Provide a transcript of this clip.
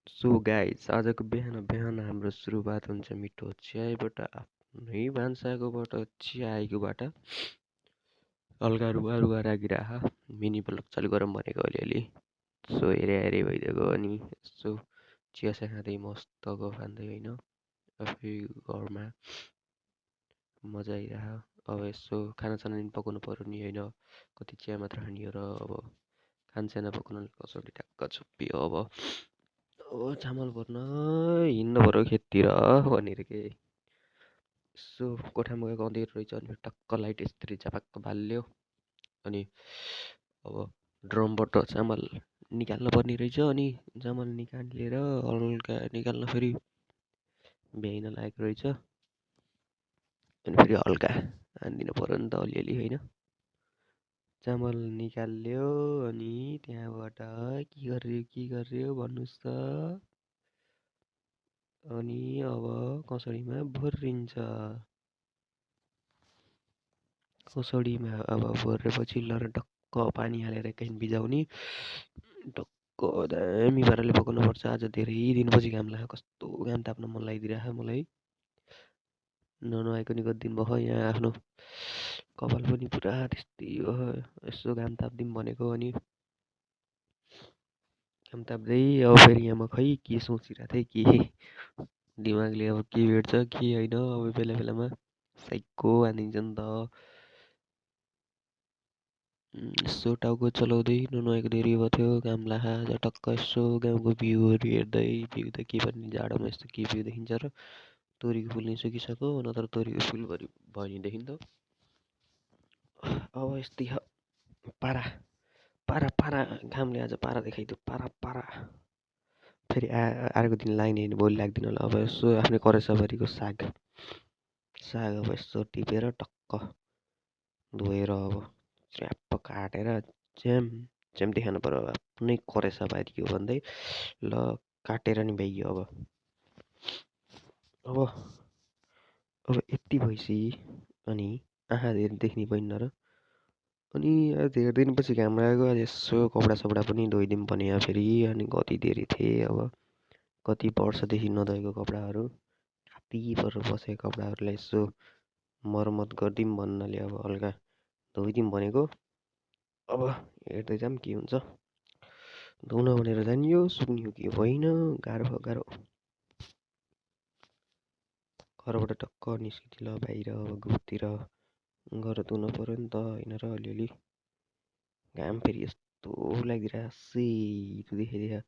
so guys आजको बिहान बिहान हाम्रो सुरुवात हुन्छ मिठो चियाबाट आफ्नै भान्साकोबाट चियाकोबाट हल्का रुवा रुवा राखिराख मिनी ब्लग चालु गरौँ भनेको अलिअलि सो हेरे हेरे भइदिएको अनि यसो चिया खाँदै मस्तको खाँदै होइन आफै घरमा मजा आइरह अब यसो खानासाना नि पकाउनु पर्यो नि होइन कति चिया मात्र खाने हो र अब खानसाना पकाउनु कसरी ट्याक्क छोपियो अब चामल भर्न हिँड्नु पऱ्यो खेततिर भनेर के यसो कोठामा गएको अँध्यारो रहेछ अनि टक्क लाइट यस्तरी झपाक्क बाल्यो अनि अब ड्रमबाट चामल निकाल्नु पर्ने रहेछ अनि चामल निकालेर हल्का निकाल्न फेरि भ्याइन लागेको रहेछ अनि फेरि हल्का हानिदिनु पऱ्यो नि त अलिअलि होइन चामल निकाल्यो अनि त्यहाँबाट के गर्यो भन्नुहोस् त अनि अब कसडीमा भरिन्छ कसडीमा अब भरेपछि ल टक्क पानी हालेर एकैछिन भिजाउने टक्क दामी पाराले पकाउनुपर्छ आज धेरै दिनपछि घाम लाग्यो कस्तो घाम ताप्न मन लागिदिरहेको मलाई ननुहाएको नि कति दिन भयो यहाँ आफ्नो कपाल पनि पुरा त्यस्तै भयो यसो घाम ताप्दिउँ भनेको अनि घाम ताप्दै अब फेरि यहाँ म खै के सोचिरहेको थिएँ के दिमागले अब के भेट्छ के होइन अब बेला बेलामा साइको हानिदिन्छ नि त यसो टाउको चलाउँदै नुहाएको धेरै भएको थियो घाम लाखा टक्क यसो गाउँको भ्यूहरू हेर्दै भ्यू त के भन्ने जाडोमा यस्तो के भ्यू देखिन्छ र तोरीको फुल नि सुकिसक्यो नत्र तोरीको फुलभरि भयो नि देखिन्थ्यो अब यस्तै पारा पारा पारा घामले आज पारा देखाइदियो पारा पारा फेरि अर्को दिन लाग्ने होइन भोलि लाग्दैन होला अब यसो आफ्नै करेसाबारीको साग अब यसो टिपेर टक्क धोएर अब च्याप्प काटेर च्याम्दै खानु पऱ्यो आफ्नै करेसाबारी हो भन्दै ल काटेर नि भ्याइयो अब यति भएपछि अनि आँखा देख्ने पहिन्न र अनि धेरै दिनपछि घाम लागेको आज यसो कपडा सपडा पनि धोइदिउँ भने फेरि अनि कति धेरै थिएँ अब कति वर्षदेखि नधोएको कपडाहरू राति परेर बसेको कपडाहरूलाई यसो मर्मत गरिदिउँ भन्नाले अब हल्का धोइदिउँ भनेको अब हेर्दै जाऊँ के हुन्छ धुन भनेर जानियो सुक्ने हो कि होइन गाह्रो घरबाट टक्क निस्किदिल बाहिर अब घुमतिर गएर धुन पऱ्यो नि त होइन र अलिअलि घाम फेरि यस्तो लागिरहेको सेतो देखाइदिएर